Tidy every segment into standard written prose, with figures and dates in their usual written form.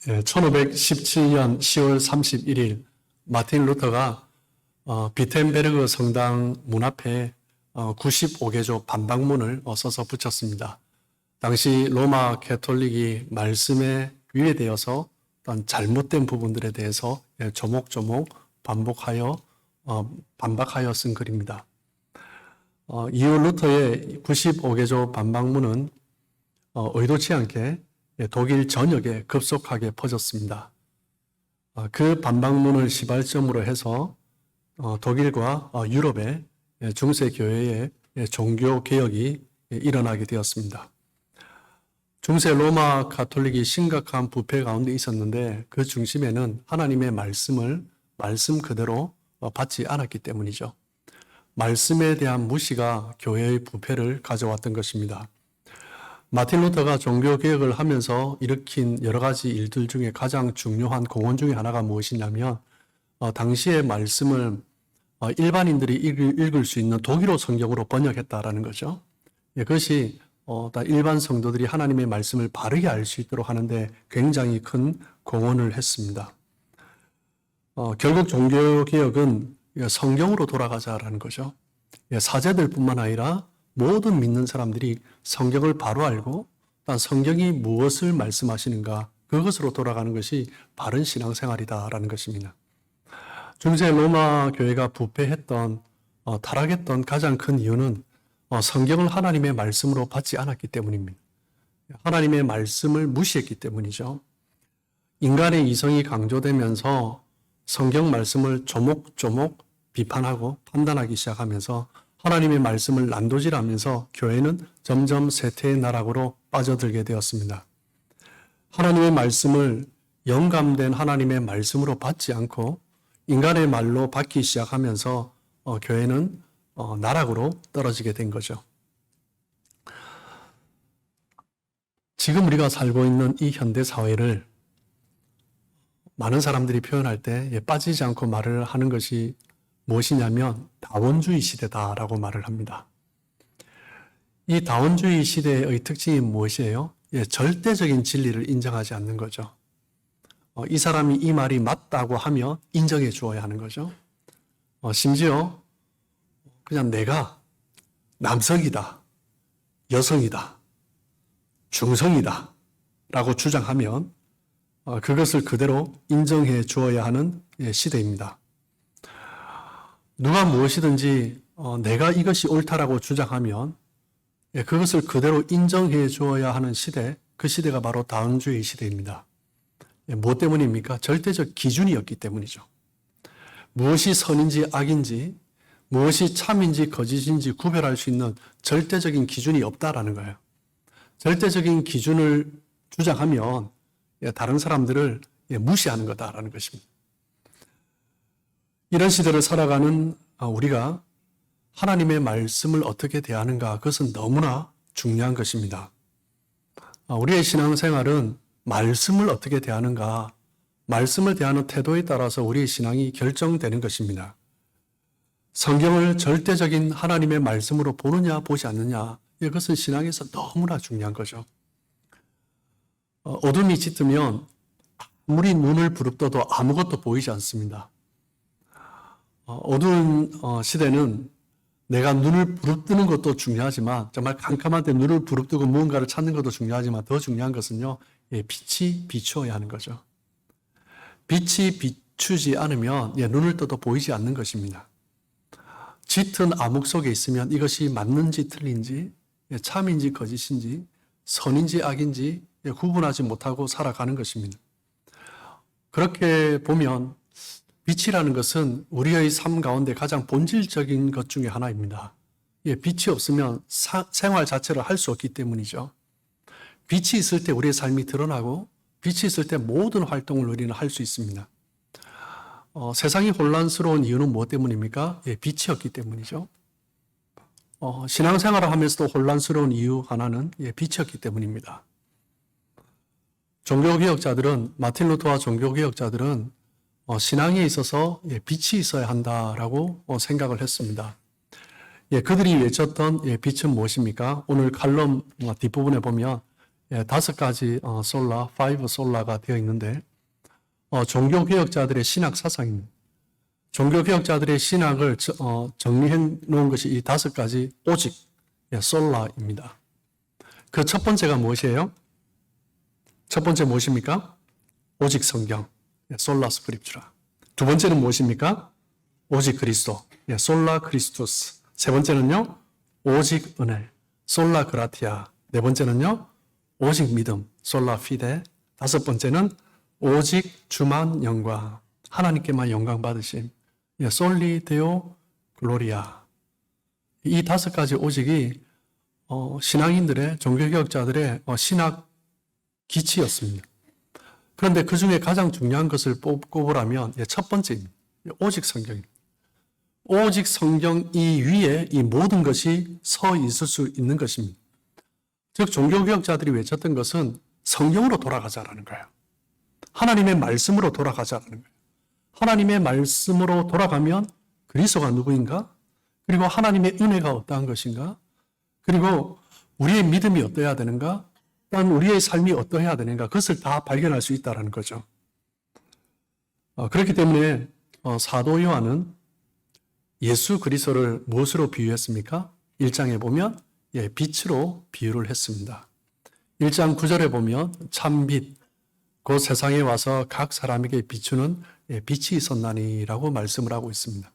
1517년 10월 31일 마틴 루터가 비텐베르그 성당 문 앞에 95개조 반박문을 써서 붙였습니다. 당시 로마 캐톨릭이 말씀에 위배되어서 어떤 잘못된 부분들에 대해서 조목조목 반박하여 쓴 글입니다. 이후 루터의 95개조 반박문은 의도치 않게 독일 전역에 급속하게 퍼졌습니다. 그 반박문을 시발점으로 해서 독일과 유럽의 중세 교회의 종교 개혁이 일어나게 되었습니다. 중세 로마 가톨릭이 심각한 부패 가운데 있었는데 그 중심에는 하나님의 말씀을 말씀 그대로 받지 않았기 때문이죠. 말씀에 대한 무시가 교회의 부패를 가져왔던 것입니다. 마틴 루터가 종교개혁을 하면서 일으킨 여러 가지 일들 중에 가장 중요한 공헌 중에 하나가 무엇이냐면 당시의 말씀을 일반인들이 읽을 수 있는 독일어 성경으로 번역했다라는 거죠. 그것이 일반 성도들이 하나님의 말씀을 바르게 알 수 있도록 하는데 굉장히 큰 공헌을 했습니다. 결국 종교개혁은 성경으로 돌아가자라는 거죠. 사제들뿐만 아니라 모든 믿는 사람들이 성경을 바로 알고 성경이 무엇을 말씀하시는가 그것으로 돌아가는 것이 바른 신앙생활이다라는 것입니다. 중세 로마 교회가 부패했던 타락했던 가장 큰 이유는 성경을 하나님의 말씀으로 받지 않았기 때문입니다. 하나님의 말씀을 무시했기 때문이죠. 인간의 이성이 강조되면서 성경 말씀을 조목조목 비판하고 판단하기 시작하면서 하나님의 말씀을 난도질하면서 교회는 점점 쇠퇴의 나락으로 빠져들게 되었습니다. 하나님의 말씀을 영감된 하나님의 말씀으로 받지 않고 인간의 말로 받기 시작하면서 교회는 나락으로 떨어지게 된 거죠. 지금 우리가 살고 있는 이 현대 사회를 많은 사람들이 표현할 때 빠지지 않고 말을 하는 것이 무엇이냐면 다원주의 시대다라고 말을 합니다. 이 다원주의 시대의 특징이 무엇이에요? 절대적인 진리를 인정하지 않는 거죠. 이 사람이 이 말이 맞다고 하면 인정해 주어야 하는 거죠. 심지어 그냥 내가 남성이다, 여성이다, 중성이다 라고 주장하면 그것을 그대로 인정해 주어야 하는 시대입니다. 누가 무엇이든지 내가 이것이 옳다라고 주장하면 그것을 그대로 인정해 주어야 하는 시대, 그 시대가 바로 다원주의 시대입니다. 무엇 때문입니까? 절대적 기준이었기 때문이죠. 무엇이 선인지 악인지, 무엇이 참인지 거짓인지 구별할 수 있는 절대적인 기준이 없다라는 거예요. 절대적인 기준을 주장하면 다른 사람들을 무시하는 거다라는 것입니다. 이런 시대를 살아가는 우리가 하나님의 말씀을 어떻게 대하는가, 그것은 너무나 중요한 것입니다. 우리의 신앙생활은 말씀을 어떻게 대하는가, 말씀을 대하는 태도에 따라서 우리의 신앙이 결정되는 것입니다. 성경을 절대적인 하나님의 말씀으로 보느냐 보지 않느냐, 이것은 신앙에서 너무나 중요한 거죠. 어둠이 짙으면 아무리 눈을 부릅떠도 아무것도 보이지 않습니다. 어두운 시대는 내가 눈을 부릅뜨는 것도 중요하지만 정말 캄캄한데 눈을 부릅뜨고 무언가를 찾는 것도 중요하지만 더 중요한 것은요, 빛이 비추어야 하는 거죠. 빛이 비추지 않으면 눈을 떠도 보이지 않는 것입니다. 짙은 암흑 속에 있으면 이것이 맞는지 틀린지, 참인지 거짓인지, 선인지 악인지 구분하지 못하고 살아가는 것입니다. 그렇게 보면 빛이라는 것은 우리의 삶 가운데 가장 본질적인 것 중에 하나입니다. 빛이 없으면 생활 자체를 할 수 없기 때문이죠. 빛이 있을 때 우리의 삶이 드러나고 빛이 있을 때 모든 활동을 우리는 할 수 있습니다. 세상이 혼란스러운 이유는 무엇 때문입니까? 빛이 없기 때문이죠. 신앙생활을 하면서도 혼란스러운 이유 하나는 빛이 없기 때문입니다. 종교개혁자들은, 마틴 루터와 종교개혁자들은 신앙에 있어서 빛이 있어야 한다라고 생각을 했습니다. 그들이 외쳤던 빛은 무엇입니까? 오늘 칼럼 뒷부분에 보면 5가지 솔라, 5 솔라가 되어 있는데 종교개혁자들의 신학 사상입니다. 종교개혁자들의 신학을 정리해 놓은 것이 이 5가지 오직 솔라입니다. 그 첫 번째가 무엇이에요? 첫 번째 무엇입니까? 오직 성경, 솔라 스크립추라. 두 번째는 무엇입니까? 오직 그리스도, 솔라 크리스투스. 세 번째는요, 오직 은혜, 솔라 그라티아. 네 번째는요, 오직 믿음, 솔라 피데. 다섯 번째는 오직 주만 영광, 하나님께만 영광 받으심, 솔리 데오 글로리아. 이 5가지 오직이 신앙인들의, 종교개혁자들의 신학 기치였습니다. 그런데 그 중에 가장 중요한 것을 꼽으라면 첫 번째입니다. 오직 성경입니다. 오직 성경 이 위에 이 모든 것이 서 있을 수 있는 것입니다. 즉 종교개혁자들이 외쳤던 것은 성경으로 돌아가자라는 거예요. 하나님의 말씀으로 돌아가자라는 거예요. 하나님의 말씀으로 돌아가면 그리스도가 누구인가? 그리고 하나님의 은혜가 어떠한 것인가? 그리고 우리의 믿음이 어떠해야 되는가? 또한 우리의 삶이 어떠해야 되는가? 그것을 다 발견할 수 있다는 거죠. 그렇기 때문에 사도 요한은 예수 그리스도를 무엇으로 비유했습니까? 1장에 보면 빛으로 비유를 했습니다. 1장 9절에 보면 참빛, 그 세상에 와서 각 사람에게 비추는 빛이 있었나니라고 말씀을 하고 있습니다.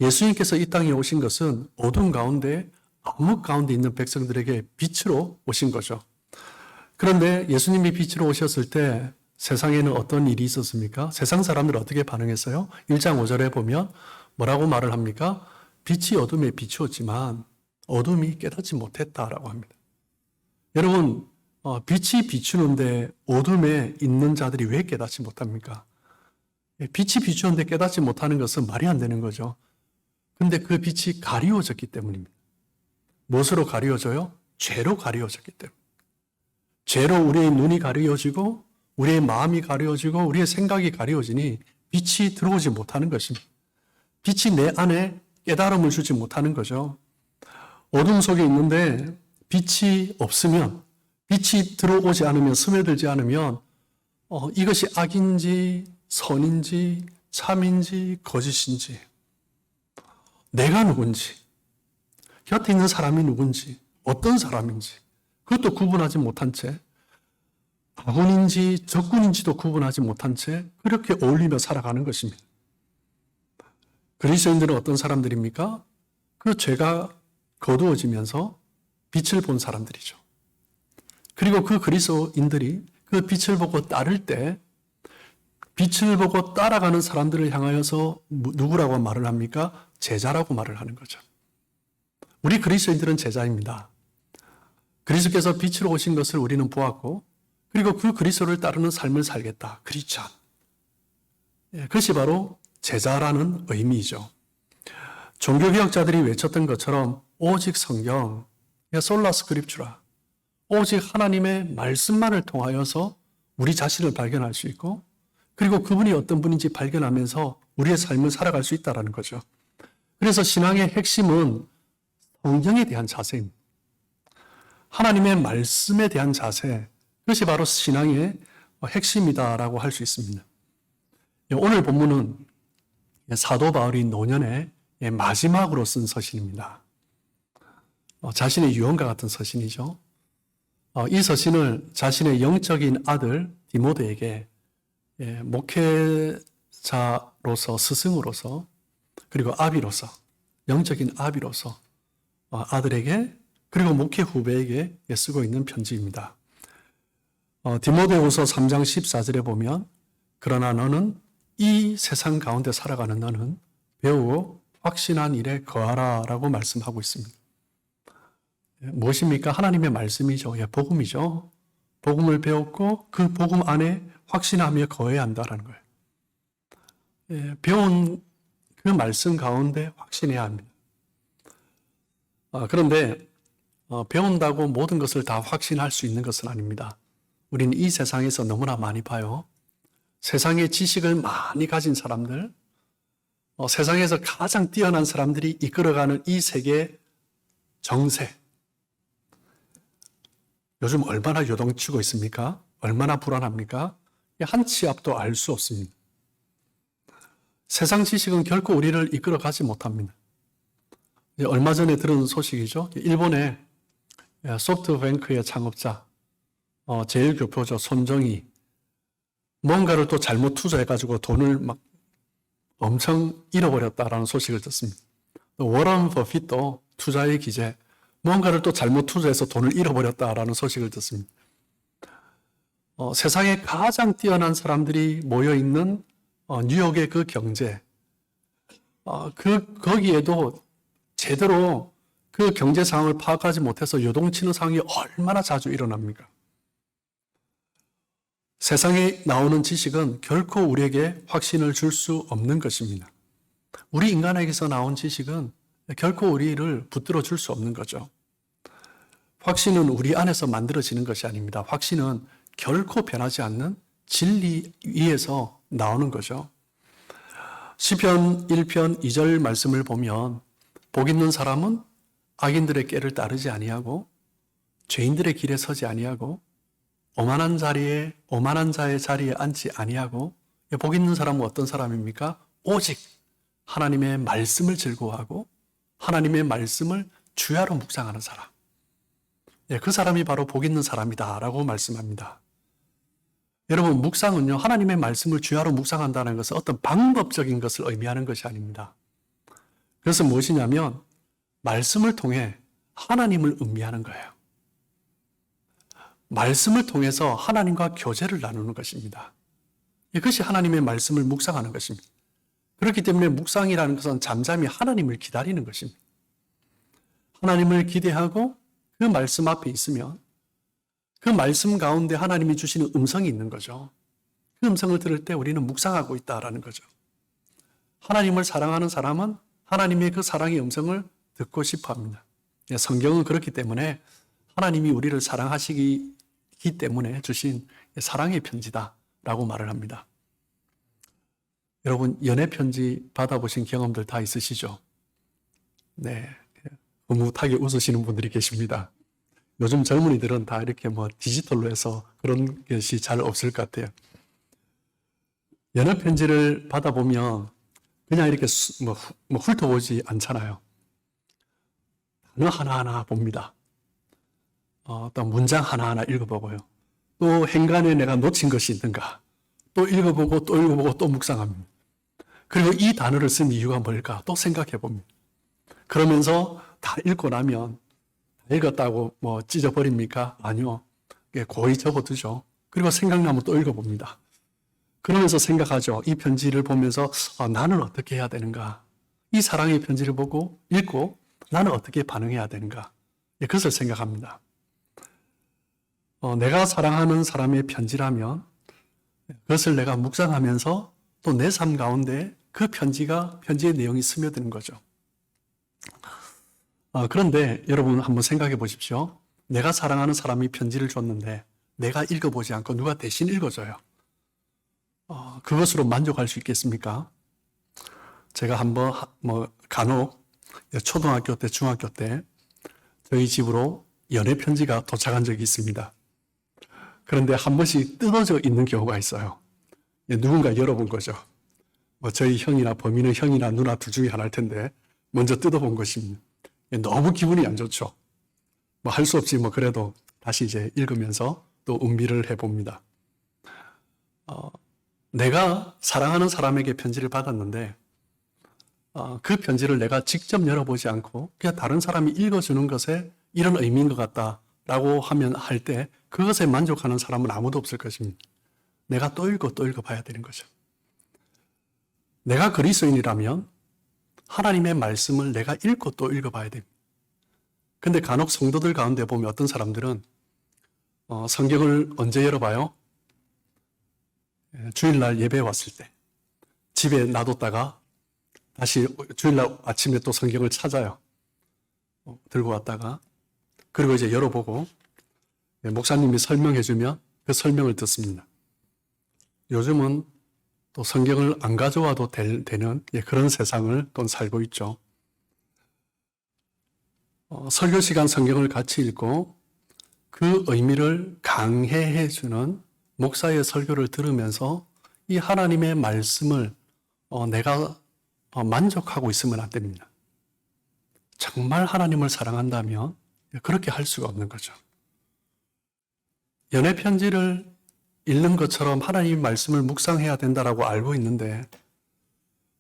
예수님께서 이 땅에 오신 것은 어둠 가운데, 암흑 가운데 있는 백성들에게 빛으로 오신 거죠. 그런데 예수님이 빛으로 오셨을 때 세상에는 어떤 일이 있었습니까? 세상 사람들은 어떻게 반응했어요? 1장 5절에 보면 뭐라고 말을 합니까? 빛이 어둠에 비추었지만 어둠이 깨닫지 못했다라고 합니다. 여러분, 빛이 비추는데 어둠에 있는 자들이 왜 깨닫지 못합니까? 빛이 비추는데 깨닫지 못하는 것은 말이 안 되는 거죠. 근데 그 빛이 가리워졌기 때문입니다. 무엇으로 가리워져요? 죄로 가리워졌기 때문에. 죄로 우리의 눈이 가리워지고 우리의 마음이 가리워지고 우리의 생각이 가리워지니 빛이 들어오지 못하는 것입니다. 빛이 내 안에 깨달음을 주지 못하는 거죠. 어둠 속에 있는데 빛이 없으면, 빛이 들어오지 않으면, 스며들지 않으면 이것이 악인지 선인지 참인지 거짓인지, 내가 누군지, 곁에 있는 사람이 누군지, 어떤 사람인지 그것도 구분하지 못한 채, 아군인지 적군인지도 구분하지 못한 채 그렇게 어울리며 살아가는 것입니다. 그리스도인들은 어떤 사람들입니까? 그 죄가 거두어지면서 빛을 본 사람들이죠. 그리고 그 그리스도인들이 그 빛을 보고 따를 때, 빛을 보고 따라가는 사람들을 향하여서 누구라고 말을 합니까? 제자라고 말을 하는 거죠. 우리 그리스도인들은 제자입니다. 그리스도께서 빛으로 오신 것을 우리는 보았고, 그리고 그 그리스도를 따르는 삶을 살겠다. 크리스찬. 그것이 바로 제자라는 의미이죠. 종교개혁자들이 외쳤던 것처럼 오직 성경, 솔라 스크립추라, 오직 하나님의 말씀만을 통하여서 우리 자신을 발견할 수 있고, 그리고 그분이 어떤 분인지 발견하면서 우리의 삶을 살아갈 수 있다는 거죠. 그래서 신앙의 핵심은 성경에 대한 자세입니다. 하나님의 말씀에 대한 자세, 그것이 바로 신앙의 핵심이다라고 할 수 있습니다. 오늘 본문은 사도 바울이 노년의 마지막으로 쓴 서신입니다. 자신의 유언과 같은 서신이죠. 이 서신을 자신의 영적인 아들 디모데에게 목회자로서, 스승으로서, 그리고 아비로서, 영적인 아비로서 아들에게, 그리고 목회 후배에게 쓰고 있는 편지입니다. 디모데후서 3장 14절에 보면 그러나 너는 이 세상 가운데 살아가는 너는 배우고 확신한 일에 거하라 라고 말씀하고 있습니다. 무엇입니까? 하나님의 말씀이죠. 복음이죠. 복음을 배웠고 그 복음 안에 확신하며 거해야 한다는 거예요. 배운 그 말씀 가운데 확신해야 합니다. 그런데 배운다고 모든 것을 다 확신할 수 있는 것은 아닙니다. 우리는 이 세상에서 너무나 많이 봐요. 세상의 지식을 많이 가진 사람들, 세상에서 가장 뛰어난 사람들이 이끌어가는 이 세계 정세, 요즘 얼마나 요동치고 있습니까? 얼마나 불안합니까? 한 치 앞도 알 수 없습니다. 세상 지식은 결코 우리를 이끌어 가지 못합니다. 얼마 전에 들은 소식이죠. 일본의 소프트뱅크의 창업자, 제1교포죠. 손정이 뭔가를 또 잘못 투자해가지고 돈을 막 엄청 잃어버렸다라는 소식을 듣습니다. 워런 버핏도 투자의 기재, 뭔가를 또 잘못 투자해서 돈을 잃어버렸다라는 소식을 듣습니다. 세상에 가장 뛰어난 사람들이 모여있는 뉴욕의 그 경제, 거기에도 제대로 그 경제 상황을 파악하지 못해서 요동치는 상황이 얼마나 자주 일어납니까? 세상에 나오는 지식은 결코 우리에게 확신을 줄 수 없는 것입니다. 우리 인간에게서 나온 지식은 결코 우리를 붙들어 줄 수 없는 거죠. 확신은 우리 안에서 만들어지는 것이 아닙니다. 확신은 결코 변하지 않는 진리 위에서 나오는 거죠. 시편 1편 2절 말씀을 보면 복 있는 사람은 악인들의 꾀를 따르지 아니하고 죄인들의 길에 서지 아니하고 오만한 자의 자리에 앉지 아니하고 복 있는 사람은 어떤 사람입니까? 오직 하나님의 말씀을 즐거워하고 하나님의 말씀을 주야로 묵상하는 사람. 그 사람이 바로 복 있는 사람이다라고 말씀합니다. 여러분, 묵상은요, 하나님의 말씀을 주야로 묵상한다는 것은 어떤 방법적인 것을 의미하는 것이 아닙니다. 그래서 무엇이냐면 말씀을 통해 하나님을 음미하는 거예요. 말씀을 통해서 하나님과 교제를 나누는 것입니다. 이것이 하나님의 말씀을 묵상하는 것입니다. 그렇기 때문에 묵상이라는 것은 잠잠히 하나님을 기다리는 것입니다. 하나님을 기대하고 그 말씀 앞에 있으면 그 말씀 가운데 하나님이 주시는 음성이 있는 거죠. 그 음성을 들을 때 우리는 묵상하고 있다라는 거죠. 하나님을 사랑하는 사람은 하나님의 그 사랑의 음성을 듣고 싶어 합니다. 성경은 그렇기 때문에 하나님이 우리를 사랑하시기 때문에 주신 사랑의 편지다라고 말을 합니다. 여러분, 연애 편지 받아보신 경험들 다 있으시죠? 네. 흐뭇하게 웃으시는 분들이 계십니다. 요즘 젊은이들은 다 이렇게 디지털로 해서 그런 것이 잘 없을 것 같아요. 연애 편지를 받아보면 그냥 이렇게 훑어보지 않잖아요. 단어 하나하나 봅니다. 또 문장 하나하나 읽어보고요. 또 행간에 내가 놓친 것이 있는가. 또 읽어보고 또 읽어보고 또 묵상합니다. 그리고 이 단어를 쓴 이유가 뭘까 또 생각해 봅니다. 그러면서 다 읽고 나면 읽었다고 찢어버립니까? 아니요. 고이 접어두죠. 그리고 생각나면 또 읽어봅니다. 그러면서 생각하죠. 이 편지를 보면서 나는 어떻게 해야 되는가? 이 사랑의 편지를 보고 읽고 나는 어떻게 반응해야 되는가? 그것을 생각합니다. 내가 사랑하는 사람의 편지라면 그것을 내가 묵상하면서 또 내 삶 가운데 그 편지의 내용이 스며드는 거죠. 그런데 여러분 한번 생각해 보십시오. 내가 사랑하는 사람이 편지를 줬는데 내가 읽어보지 않고 누가 대신 읽어줘요. 그것으로 만족할 수 있겠습니까? 제가 한번 간혹 초등학교 때, 중학교 때 저희 집으로 연애 편지가 도착한 적이 있습니다. 그런데 한 번씩 뜯어져 있는 경우가 있어요. 누군가 열어본 거죠. 저희 형이나 범인은 형이나 누나 둘 중에 하나일 텐데 먼저 뜯어본 것입니다. 너무 기분이 안 좋죠. 할 수 없이 그래도 다시 이제 읽으면서 또 음미를 해봅니다. 내가 사랑하는 사람에게 편지를 받았는데 그 편지를 내가 직접 열어보지 않고 그냥 다른 사람이 읽어주는 것에 이런 의미인 것 같다라고 할 때 그것에 만족하는 사람은 아무도 없을 것입니다. 내가 또 읽어봐야 되는 거죠. 내가 그리스도인이라면 하나님의 말씀을 내가 읽고 또 읽어봐야 됩니다. 근데 간혹 성도들 가운데 보면 어떤 사람들은 성경을 언제 열어봐요? 주일날 예배 왔을 때 집에 놔뒀다가 다시 주일날 아침에 또 성경을 찾아요. 들고 왔다가 그리고 이제 열어보고 목사님이 설명해주면 그 설명을 듣습니다. 요즘은 또 성경을 안 가져와도 되는 그런 세상을 또 살고 있죠. 설교 시간 성경을 같이 읽고 그 의미를 강해해 주는 목사의 설교를 들으면서 이 하나님의 말씀을 내가 만족하고 있으면 안 됩니다. 정말 하나님을 사랑한다면 그렇게 할 수가 없는 거죠. 연애 편지를 읽는 것처럼 하나님의 말씀을 묵상해야 된다라고 알고 있는데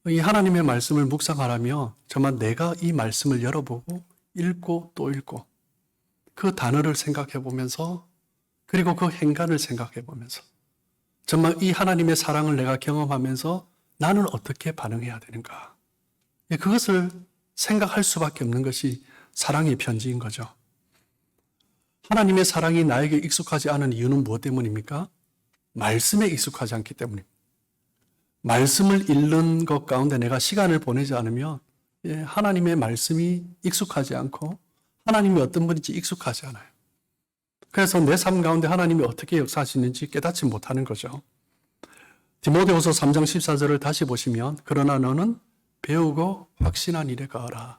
이 하나님의 말씀을 묵상하라면 정말 내가 이 말씀을 열어보고 읽고 또 읽고 그 단어를 생각해 보면서 그리고 그 행간을 생각해 보면서 정말 이 하나님의 사랑을 내가 경험하면서 나는 어떻게 반응해야 되는가. 그것을 생각할 수밖에 없는 것이 사랑의 편지인 거죠. 하나님의 사랑이 나에게 익숙하지 않은 이유는 무엇 때문입니까? 말씀에 익숙하지 않기 때문입니다. 말씀을 읽는 것 가운데 내가 시간을 보내지 않으면 하나님의 말씀이 익숙하지 않고 하나님이 어떤 분인지 익숙하지 않아요. 그래서 내 삶 가운데 하나님이 어떻게 역사하시는지 깨닫지 못하는 거죠. 디모데후서 3장 14절을 다시 보시면 그러나 너는 배우고 확신한 일에 가라.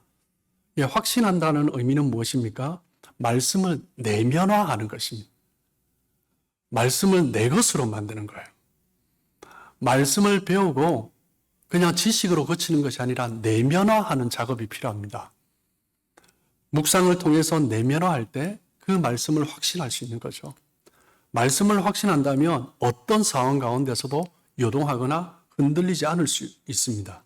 확신한다는 의미는 무엇입니까? 말씀을 내면화하는 것입니다. 말씀을 내 것으로 만드는 거예요. 말씀을 배우고 그냥 지식으로 거치는 것이 아니라 내면화하는 작업이 필요합니다. 묵상을 통해서 내면화할 때 그 말씀을 확신할 수 있는 거죠. 말씀을 확신한다면 어떤 상황 가운데서도 요동하거나 흔들리지 않을 수 있습니다.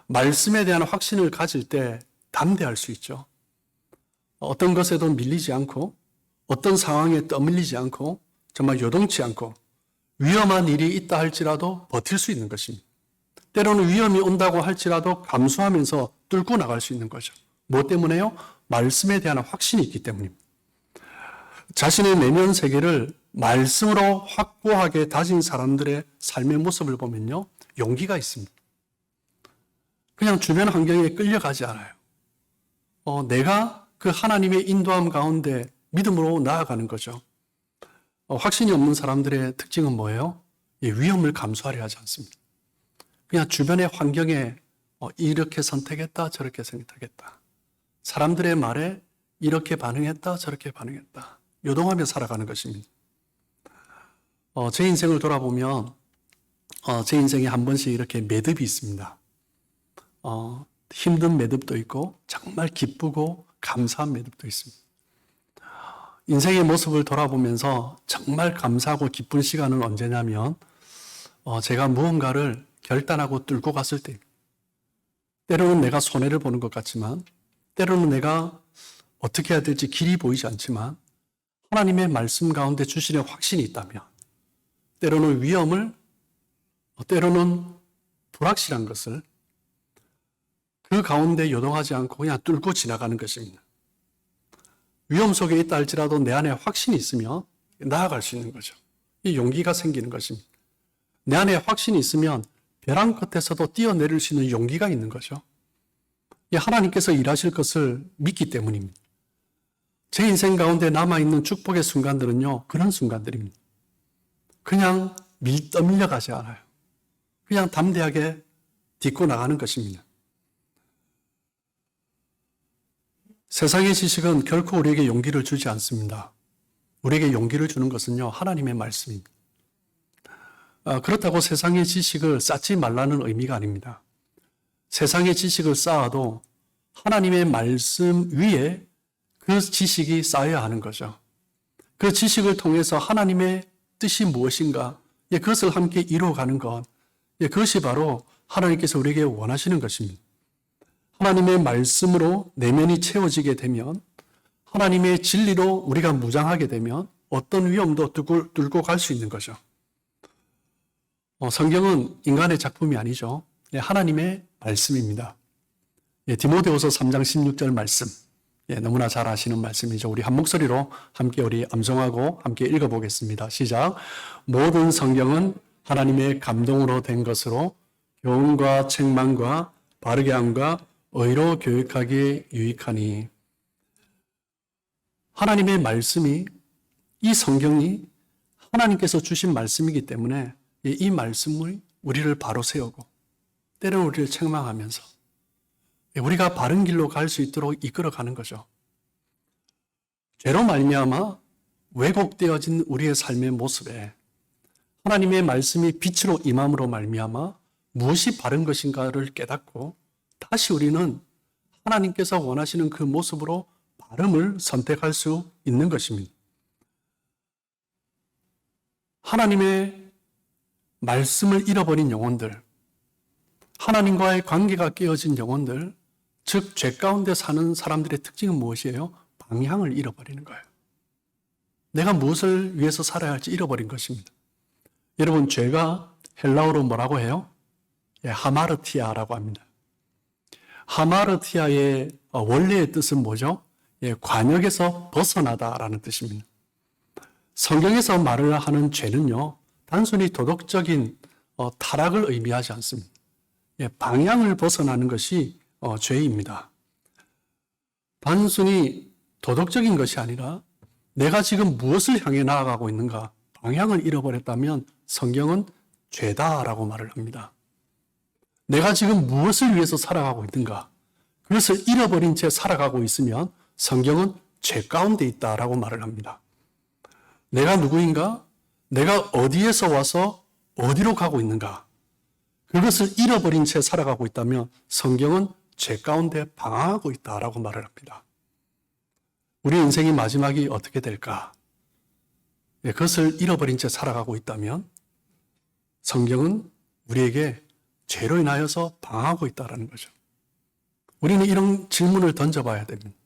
말씀에 대한 확신을 가질 때 담대할 수 있죠. 어떤 것에도 밀리지 않고 어떤 상황에 떠밀리지 않고 정말 요동치 않고 위험한 일이 있다 할지라도 버틸 수 있는 것입니다. 때로는 위험이 온다고 할지라도 감수하면서 뚫고 나갈 수 있는 거죠. 뭐 때문에요? 말씀에 대한 확신이 있기 때문입니다. 자신의 내면 세계를 말씀으로 확고하게 다진 사람들의 삶의 모습을 보면요, 용기가 있습니다. 그냥 주변 환경에 끌려가지 않아요. 내가 그 하나님의 인도함 가운데 믿음으로 나아가는 거죠. 확신이 없는 사람들의 특징은 뭐예요? 위험을 감수하려 하지 않습니다. 그냥 주변의 환경에 이렇게 선택했다, 저렇게 선택했다. 사람들의 말에 이렇게 반응했다, 저렇게 반응했다. 요동하며 살아가는 것입니다. 제 인생을 돌아보면 제 인생에 한 번씩 이렇게 매듭이 있습니다. 힘든 매듭도 있고 정말 기쁘고 감사한 매듭도 있습니다. 인생의 모습을 돌아보면서 정말 감사하고 기쁜 시간은 언제냐면 제가 무언가를 결단하고 뚫고 갔을 때입니다. 때로는 내가 손해를 보는 것 같지만 때로는 내가 어떻게 해야 될지 길이 보이지 않지만 하나님의 말씀 가운데 주시는 확신이 있다면 때로는 위험을 때로는 불확실한 것을 그 가운데 요동하지 않고 그냥 뚫고 지나가는 것입니다. 위험 속에 있다 할지라도 내 안에 확신이 있으면 나아갈 수 있는 거죠. 이 용기가 생기는 것입니다. 내 안에 확신이 있으면 벼랑 끝에서도 뛰어내릴 수 있는 용기가 있는 거죠. 하나님께서 일하실 것을 믿기 때문입니다. 제 인생 가운데 남아있는 축복의 순간들은요, 그런 순간들입니다. 그냥 떠밀려가지 않아요. 그냥 담대하게 딛고 나가는 것입니다. 세상의 지식은 결코 우리에게 용기를 주지 않습니다. 우리에게 용기를 주는 것은요, 하나님의 말씀입니다. 그렇다고 세상의 지식을 쌓지 말라는 의미가 아닙니다. 세상의 지식을 쌓아도 하나님의 말씀 위에 그 지식이 쌓여야 하는 거죠. 그 지식을 통해서 하나님의 뜻이 무엇인가, 그것을 함께 이루어가는 것, 그것이 바로 하나님께서 우리에게 원하시는 것입니다. 하나님의 말씀으로 내면이 채워지게 되면, 하나님의 진리로 우리가 무장하게 되면 어떤 위험도 뚫고 갈 수 있는 거죠. 성경은 인간의 작품이 아니죠. 하나님의 말씀입니다. 디모데후서 3장 16절 말씀, 너무나 잘 아시는 말씀이죠. 우리 한 목소리로 함께 우리 암송하고 함께 읽어보겠습니다. 시작. 모든 성경은 하나님의 감동으로 된 것으로 교훈과 책망과 바르게 함과 의로 교육하기에 유익하니. 하나님의 말씀이, 이 성경이 하나님께서 주신 말씀이기 때문에 이 말씀이 우리를 바로 세우고 때로는 우리를 책망하면서 우리가 바른 길로 갈 수 있도록 이끌어가는 거죠. 죄로 말미암아 왜곡되어진 우리의 삶의 모습에 하나님의 말씀이 빛으로 임함으로 말미암아 무엇이 바른 것인가를 깨닫고 다시 우리는 하나님께서 원하시는 그 모습으로 바름을 선택할 수 있는 것입니다. 하나님의 말씀을 잃어버린 영혼들, 하나님과의 관계가 깨어진 영혼들, 즉 죄 가운데 사는 사람들의 특징은 무엇이에요? 방향을 잃어버리는 거예요. 내가 무엇을 위해서 살아야 할지 잃어버린 것입니다. 여러분, 죄가 헬라어로 뭐라고 해요? 하마르티아라고 합니다. 하마르티아의 원래의 뜻은 뭐죠? 관역에서 벗어나다라는 뜻입니다. 성경에서 말을 하는 죄는요, 단순히 도덕적인 타락을 의미하지 않습니다. 방향을 벗어나는 것이 죄입니다. 단순히 도덕적인 것이 아니라 내가 지금 무엇을 향해 나아가고 있는가, 방향을 잃어버렸다면 성경은 죄다라고 말을 합니다. 내가 지금 무엇을 위해서 살아가고 있는가, 그것을 잃어버린 채 살아가고 있으면 성경은 죄 가운데 있다라고 말을 합니다. 내가 누구인가? 내가 어디에서 와서 어디로 가고 있는가? 그것을 잃어버린 채 살아가고 있다면 성경은 죄 가운데 방황하고 있다라고 말을 합니다. 우리 인생의 마지막이 어떻게 될까? 그것을 잃어버린 채 살아가고 있다면 성경은 우리에게 죄로 인하여서 방황하고 있다는 거죠. 우리는 이런 질문을 던져봐야 됩니다.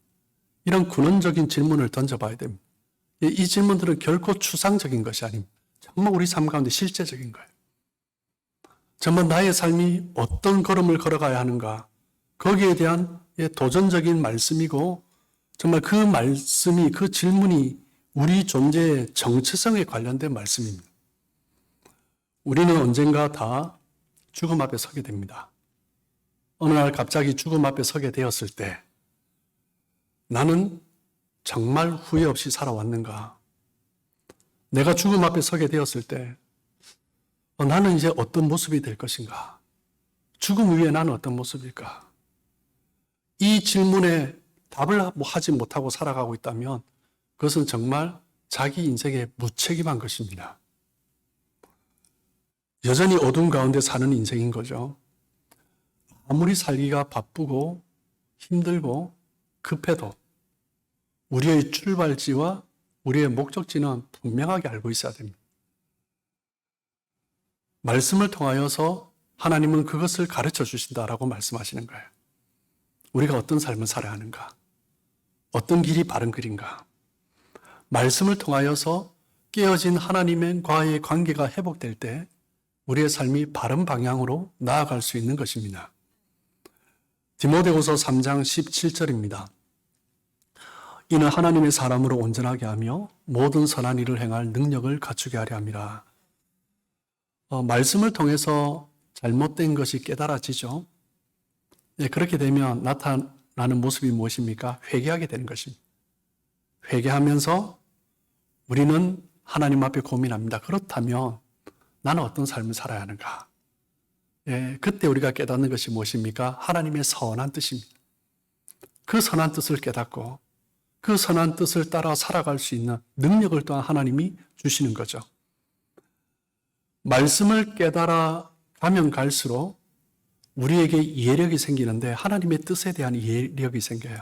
이런 근원적인 질문을 던져봐야 됩니다. 이 질문들은 결코 추상적인 것이 아닙니다. 정말 우리 삶 가운데 실제적인 거예요. 정말 나의 삶이 어떤 걸음을 걸어가야 하는가, 거기에 대한 도전적인 말씀이고 정말 그 말씀이, 그 질문이 우리 존재의 정체성에 관련된 말씀입니다. 우리는 언젠가 다 죽음 앞에 서게 됩니다. 어느 날 갑자기 죽음 앞에 서게 되었을 때 나는 정말 후회 없이 살아왔는가? 내가 죽음 앞에 서게 되었을 때 나는 이제 어떤 모습이 될 것인가? 죽음 위에 나는 어떤 모습일까? 이 질문에 답을 하지 못하고 살아가고 있다면 그것은 정말 자기 인생에 무책임한 것입니다. 여전히 어둠 가운데 사는 인생인 거죠. 아무리 살기가 바쁘고 힘들고 급해도 우리의 출발지와 우리의 목적지는 분명하게 알고 있어야 됩니다. 말씀을 통하여서 하나님은 그것을 가르쳐 주신다라고 말씀하시는 거예요. 우리가 어떤 삶을 살아야 하는가? 어떤 길이 바른 길인가? 말씀을 통하여서 깨어진 하나님과의 관계가 회복될 때 우리의 삶이 바른 방향으로 나아갈 수 있는 것입니다. 디모데후서 3장 17절입니다. 이는 하나님의 사람으로 온전하게 하며 모든 선한 일을 행할 능력을 갖추게 하려 함이라. 말씀을 통해서 잘못된 것이 깨달아지죠. 그렇게 되면 나타나는 모습이 무엇입니까? 회개하게 되는 것입니다. 회개하면서 우리는 하나님 앞에 고민합니다. 그렇다면 나는 어떤 삶을 살아야 하는가? 그때 우리가 깨닫는 것이 무엇입니까? 하나님의 선한 뜻입니다. 그 선한 뜻을 깨닫고 그 선한 뜻을 따라 살아갈 수 있는 능력을 또한 하나님이 주시는 거죠. 말씀을 깨달아 가면 갈수록 우리에게 이해력이 생기는데 하나님의 뜻에 대한 이해력이 생겨요.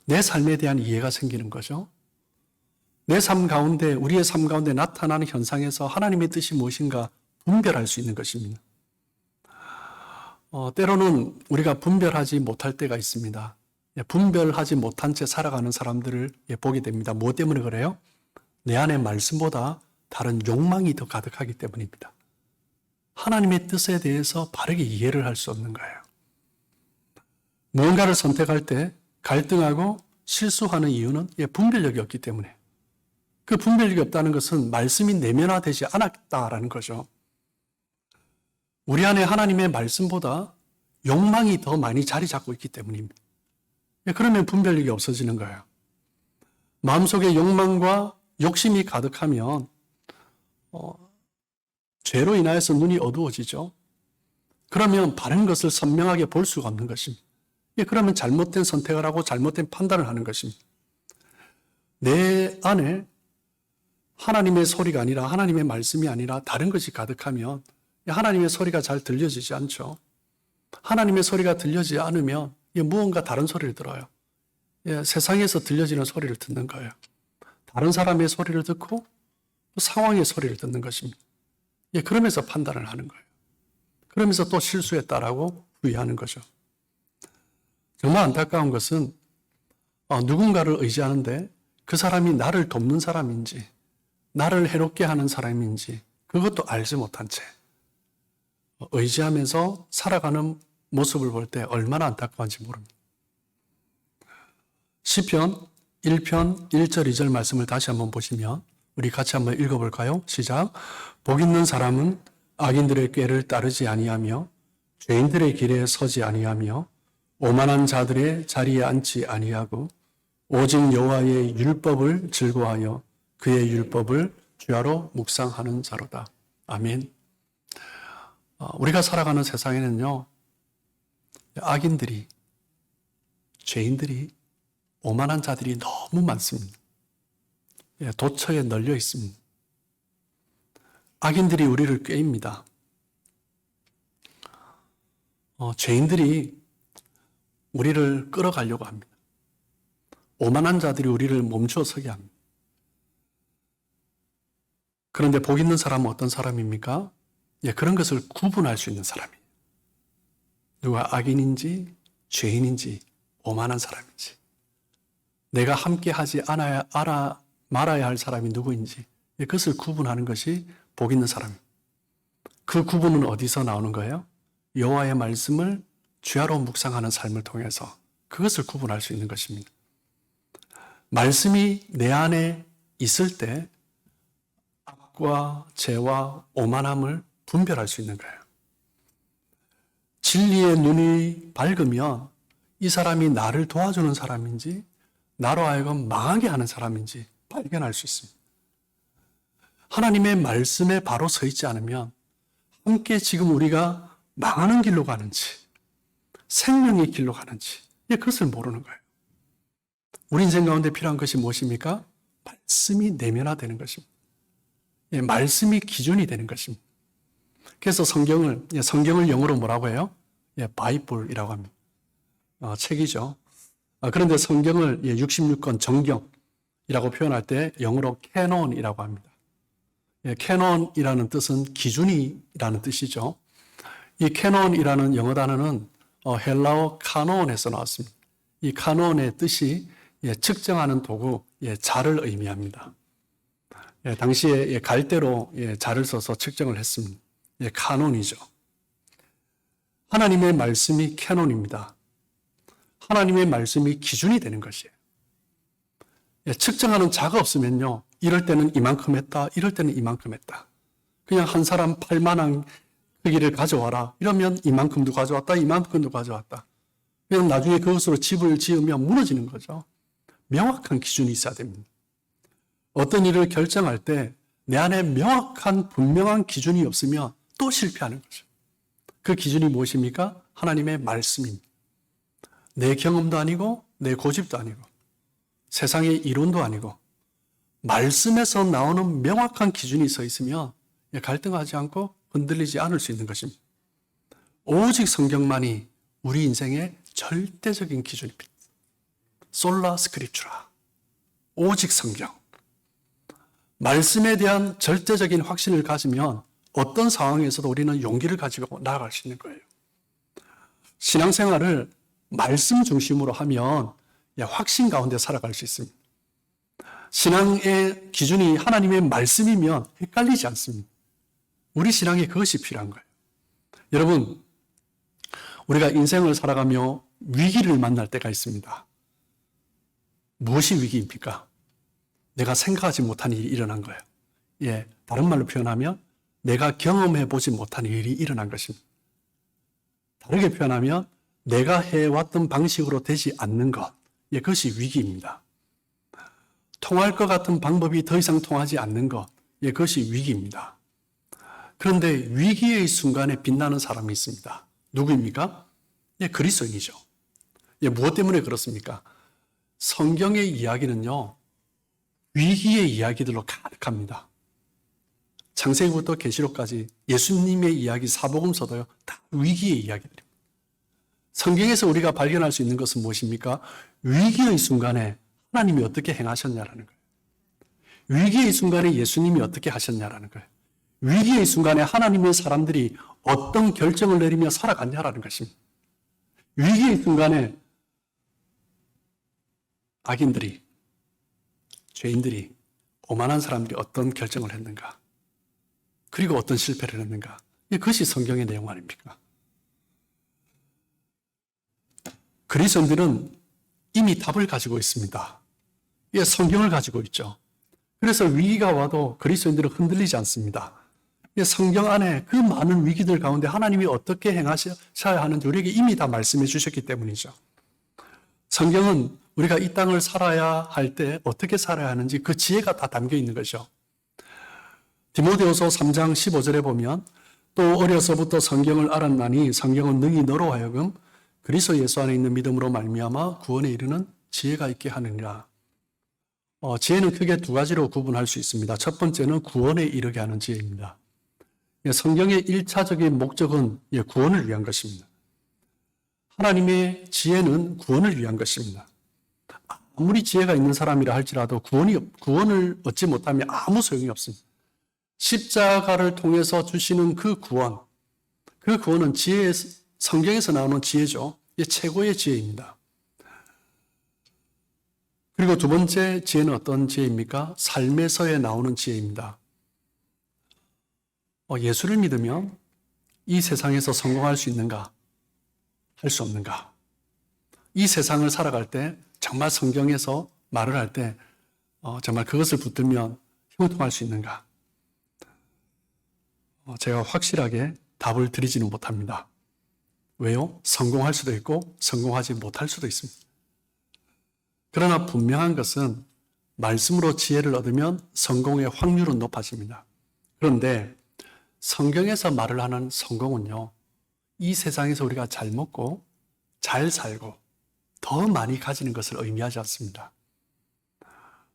내 삶에 대한 이해가 생기는 거죠. 내 삶 가운데, 우리의 삶 가운데 나타나는 현상에서 하나님의 뜻이 무엇인가 분별할 수 있는 것입니다. 때로는 우리가 분별하지 못할 때가 있습니다. 분별하지 못한 채 살아가는 사람들을 보게 됩니다. 무엇 때문에 그래요? 내 안에 말씀보다 다른 욕망이 더 가득하기 때문입니다. 하나님의 뜻에 대해서 바르게 이해를 할 수 없는 거예요. 무언가를 선택할 때 갈등하고 실수하는 이유는 분별력이 없기 때문에, 그 분별력이 없다는 것은 말씀이 내면화되지 않았다라는 거죠. 우리 안에 하나님의 말씀보다 욕망이 더 많이 자리 잡고 있기 때문입니다. 그러면 분별력이 없어지는 거예요. 마음속에 욕망과 욕심이 가득하면 죄로 인하여서 눈이 어두워지죠. 그러면 바른 것을 선명하게 볼 수가 없는 것입니다. 그러면 잘못된 선택을 하고 잘못된 판단을 하는 것입니다. 내 안에 하나님의 소리가 아니라 하나님의 말씀이 아니라 다른 것이 가득하면 하나님의 소리가 잘 들려지지 않죠. 하나님의 소리가 들려지지 않으면 무언가 다른 소리를 들어요. 세상에서 들려지는 소리를 듣는 거예요. 다른 사람의 소리를 듣고 상황의 소리를 듣는 것입니다. 그러면서 판단을 하는 거예요. 그러면서 또 실수했다라고 후회하는 거죠. 정말 안타까운 것은 누군가를 의지하는데 그 사람이 나를 돕는 사람인지 나를 해롭게 하는 사람인지 그것도 알지 못한 채 의지하면서 살아가는 모습을 볼 때 얼마나 안타까운지 모릅니다. 시편 1편 1절 2절 말씀을 다시 한번 보시면 우리 같이 한번 읽어볼까요? 시작. 복 있는 사람은 악인들의 꾀를 따르지 아니하며 죄인들의 길에 서지 아니하며 오만한 자들의 자리에 앉지 아니하고 오직 여호와의 율법을 즐거워하여 그의 율법을 주야로 묵상하는 자로다. 아멘. 우리가 살아가는 세상에는요, 악인들이, 죄인들이, 오만한 자들이 너무 많습니다. 도처에 널려 있습니다. 악인들이 우리를 꾀입니다. 죄인들이 우리를 끌어가려고 합니다. 오만한 자들이 우리를 멈추어 서게 합니다. 그런데 복 있는 사람은 어떤 사람입니까? 그런 것을 구분할 수 있는 사람이에요. 누가 악인인지 죄인인지 오만한 사람인지 내가 함께 하지 말아야 할 사람이 누구인지 그것을 구분하는 것이 복 있는 사람입니다. 그 구분은 어디서 나오는 거예요? 여호와의 말씀을 주야로 묵상하는 삶을 통해서 그것을 구분할 수 있는 것입니다. 말씀이 내 안에 있을 때 악과 죄와 오만함을 분별할 수 있는 거예요. 진리의 눈이 밝으면 이 사람이 나를 도와주는 사람인지 나로 하여금 망하게 하는 사람인지 발견할 수 있습니다. 하나님의 말씀에 바로 서 있지 않으면 함께 지금 우리가 망하는 길로 가는지 생명의 길로 가는지 그것을 모르는 거예요. 우리 인생 가운데 필요한 것이 무엇입니까? 말씀이 내면화되는 것입니다. 말씀이 기준이 되는 것입니다. 그래서 성경을 영어로 뭐라고 해요? 바이블이라고 합니다. 책이죠. 그런데 성경을 66권 정경이라고 표현할 때 영어로 캐논이라고 합니다. 캐논이라는 뜻은 기준이라는 뜻이죠. 이 캐논이라는 영어 단어는 헬라어 카논에서 나왔습니다. 이 카논의 뜻이 측정하는 도구, 자를 의미합니다. 당시에 갈대로 자를 써서 측정을 했습니다. 카논이죠. 하나님의 말씀이 캐논입니다. 하나님의 말씀이 기준이 되는 것이에요. 측정하는 자가 없으면요, 이럴 때는 이만큼 했다, 이럴 때는 이만큼 했다. 그냥 한 사람 팔만한 크기를 가져와라. 이러면 이만큼도 가져왔다, 이만큼도 가져왔다. 그냥 나중에 그것으로 집을 지으면 무너지는 거죠. 명확한 기준이 있어야 됩니다. 어떤 일을 결정할 때 내 안에 명확한 분명한 기준이 없으면 또 실패하는 거죠. 그 기준이 무엇입니까? 하나님의 말씀입니다. 내 경험도 아니고 내 고집도 아니고 세상의 이론도 아니고 말씀에서 나오는 명확한 기준이 서 있으면 갈등하지 않고 흔들리지 않을 수 있는 것입니다. 오직 성경만이 우리 인생의 절대적인 기준입니다. 솔라 스크립추라. 오직 성경. 말씀에 대한 절대적인 확신을 가지면 어떤 상황에서도 우리는 용기를 가지고 나아갈 수 있는 거예요. 신앙생활을 말씀 중심으로 하면 확신 가운데 살아갈 수 있습니다. 신앙의 기준이 하나님의 말씀이면 헷갈리지 않습니다. 우리 신앙에 그것이 필요한 거예요. 여러분, 우리가 인생을 살아가며 위기를 만날 때가 있습니다. 무엇이 위기입니까? 내가 생각하지 못한 일이 일어난 거예요. 다른 말로 표현하면 내가 경험해 보지 못한 일이 일어난 것입니다. 다르게 표현하면 내가 해왔던 방식으로 되지 않는 것, 그것이 위기입니다. 통할 것 같은 방법이 더 이상 통하지 않는 것, 그것이 위기입니다. 그런데 위기의 순간에 빛나는 사람이 있습니다. 누구입니까? 그리스도인이죠. 무엇 때문에 그렇습니까? 성경의 이야기는요, 위기의 이야기들로 가득합니다. 창세기부터 계시록까지 예수님의 이야기, 사복음서도요, 다 위기의 이야기들입니다. 성경에서 우리가 발견할 수 있는 것은 무엇입니까? 위기의 순간에 하나님이 어떻게 행하셨냐라는 거예요. 위기의 순간에 예수님이 어떻게 하셨냐라는 거예요. 위기의 순간에 하나님의 사람들이 어떤 결정을 내리며 살아갔냐라는 것입니다. 위기의 순간에 악인들이, 죄인들이, 오만한 사람들이 어떤 결정을 했는가? 그리고 어떤 실패를 했는가? 그것이 성경의 내용 아닙니까? 그리스도인들은 이미 답을 가지고 있습니다. 성경을 가지고 있죠. 그래서 위기가 와도 그리스도인들은 흔들리지 않습니다. 성경 안에 그 많은 위기들 가운데 하나님이 어떻게 행하셔야 하는지 우리에게 이미 다 말씀해 주셨기 때문이죠. 성경은 우리가 이 땅을 살아야 할 때 어떻게 살아야 하는지 그 지혜가 다 담겨 있는 거죠. 디모데후서 3장 15절에 보면 또 어려서부터 성경을 알았나니 성경은 능히 너로 하여금 그리스도 예수 안에 있는 믿음으로 말미암아 구원에 이르는 지혜가 있게 하느니라. 지혜는 크게 두 가지로 구분할 수 있습니다. 첫 번째는 구원에 이르게 하는 지혜입니다. 성경의 1차적인 목적은 구원을 위한 것입니다. 하나님의 지혜는 구원을 위한 것입니다. 아무리 지혜가 있는 사람이라 할지라도 구원을 얻지 못하면 아무 소용이 없습니다. 십자가를 통해서 주시는 그 구원은 성경에서 나오는 지혜죠. 최고의 지혜입니다. 그리고 두 번째 지혜는 어떤 지혜입니까? 삶에서에 나오는 지혜입니다. 예수를 믿으면 이 세상에서 성공할 수 있는가? 할 수 없는가? 이 세상을 살아갈 때 정말 성경에서 말을 할 때 정말 그것을 붙들면 형통할 수 있는가? 제가 확실하게 답을 드리지는 못합니다. 왜요? 성공할 수도 있고 성공하지 못할 수도 있습니다. 그러나 분명한 것은 말씀으로 지혜를 얻으면 성공의 확률은 높아집니다. 그런데 성경에서 말을 하는 성공은요, 이 세상에서 우리가 잘 먹고 잘 살고 더 많이 가지는 것을 의미하지 않습니다.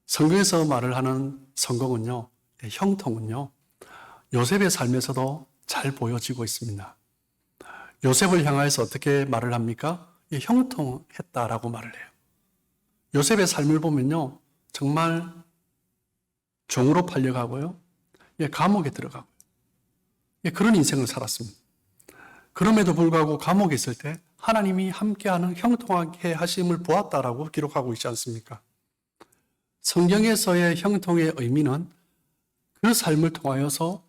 성경에서 말을 하는 성공은요, 형통은요, 요셉의 삶에서도 잘 보여지고 있습니다. 요셉을 향하여서 어떻게 말을 합니까? 형통했다라고 말을 해요. 요셉의 삶을 보면요, 정말 종으로 팔려가고요, 감옥에 들어가고요. 그런 인생을 살았습니다. 그럼에도 불구하고 감옥에 있을 때 하나님이 함께하는 형통하게 하심을 보았다라고 기록하고 있지 않습니까? 성경에서의 형통의 의미는 그 삶을 통하여서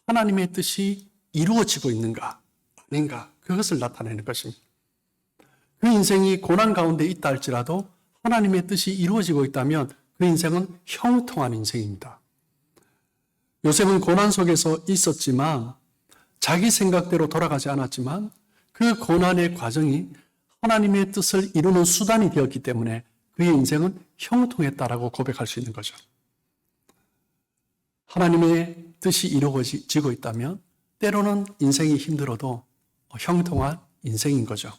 하나님의 뜻이 이루어지고 있는가 아닌가 그것을 나타내는 것입니다. 그 인생이 고난 가운데 있다 할지라도 하나님의 뜻이 이루어지고 있다면 그 인생은 형통한 인생입니다. 요셉은 고난 속에서 있었지만 자기 생각대로 돌아가지 않았지만 그 고난의 과정이 하나님의 뜻을 이루는 수단이 되었기 때문에 그의 인생은 형통했다라고 고백할 수 있는 거죠. 하나님의 뜻이 이루어지고 있다면 때로는 인생이 힘들어도 형통한 인생인 거죠.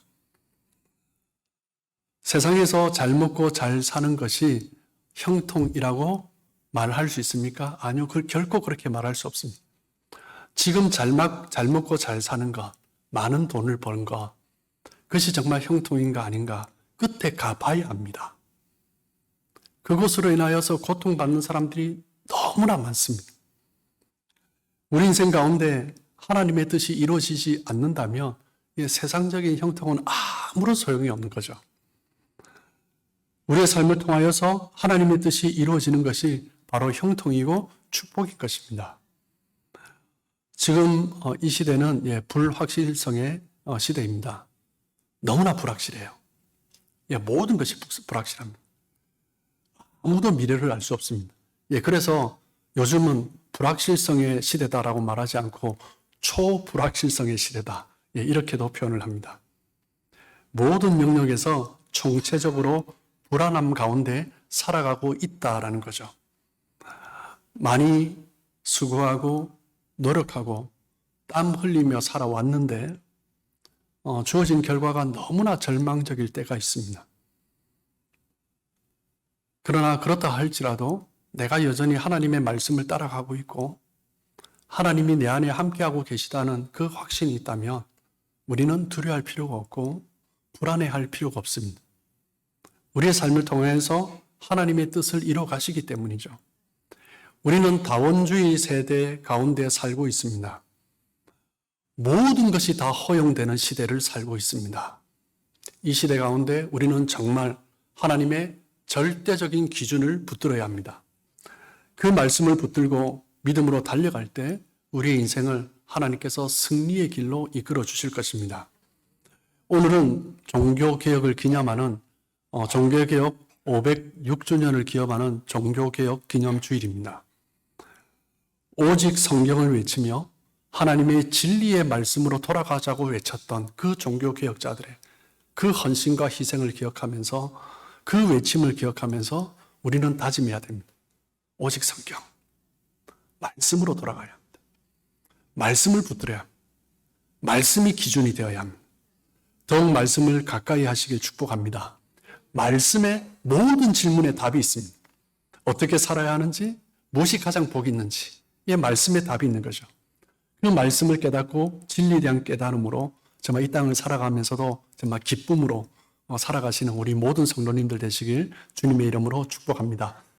세상에서 잘 먹고 잘 사는 것이 형통이라고 말할 수 있습니까? 아니요, 결코 그렇게 말할 수 없습니다. 지금 잘 먹고 잘 사는 것, 많은 돈을 버는 것, 그것이 정말 형통인가 아닌가 끝에 가봐야 합니다. 그것으로 인하여서 고통받는 사람들이 너무나 많습니다. 우리 인생 가운데 하나님의 뜻이 이루어지지 않는다면 세상적인 형통은 아무런 소용이 없는 거죠. 우리의 삶을 통하여서 하나님의 뜻이 이루어지는 것이 바로 형통이고 축복인 것입니다. 지금 이 시대는 불확실성의 시대입니다. 너무나 불확실해요. 모든 것이 불확실합니다. 아무도 미래를 알 수 없습니다. 그래서 요즘은 불확실성의 시대다라고 말하지 않고 초불확실성의 시대다. 이렇게도 표현을 합니다. 모든 영역에서 총체적으로 불안함 가운데 살아가고 있다라는 거죠. 많이 수고하고 노력하고 땀 흘리며 살아왔는데 주어진 결과가 너무나 절망적일 때가 있습니다. 그러나 그렇다 할지라도 내가 여전히 하나님의 말씀을 따라가고 있고 하나님이 내 안에 함께하고 계시다는 그 확신이 있다면 우리는 두려워할 필요가 없고 불안해할 필요가 없습니다. 우리의 삶을 통해서 하나님의 뜻을 이뤄 가시기 때문이죠. 우리는 다원주의 세대 가운데 살고 있습니다. 모든 것이 다 허용되는 시대를 살고 있습니다. 이 시대 가운데 우리는 정말 하나님의 절대적인 기준을 붙들어야 합니다. 그 말씀을 붙들고 믿음으로 달려갈 때 우리의 인생을 하나님께서 승리의 길로 이끌어 주실 것입니다. 오늘은 종교개혁을 기념하는 종교개혁 506주년을 기념하는 종교개혁 기념주일입니다. 오직 성경을 외치며 하나님의 진리의 말씀으로 돌아가자고 외쳤던 그 종교개혁자들의 그 헌신과 희생을 기억하면서 그 외침을 기억하면서 우리는 다짐해야 됩니다. 오직 성경, 말씀으로 돌아가야 합니다. 말씀을 붙들어야 합니다. 말씀이 기준이 되어야 합니다. 더욱 말씀을 가까이 하시길 축복합니다. 말씀에 모든 질문에 답이 있습니다. 어떻게 살아야 하는지, 무엇이 가장 복이 있는지, 이 말씀에 답이 있는 거죠. 그 말씀을 깨닫고 진리에 대한 깨달음으로 정말 이 땅을 살아가면서도 정말 기쁨으로 살아가시는 우리 모든 성도님들 되시길 주님의 이름으로 축복합니다.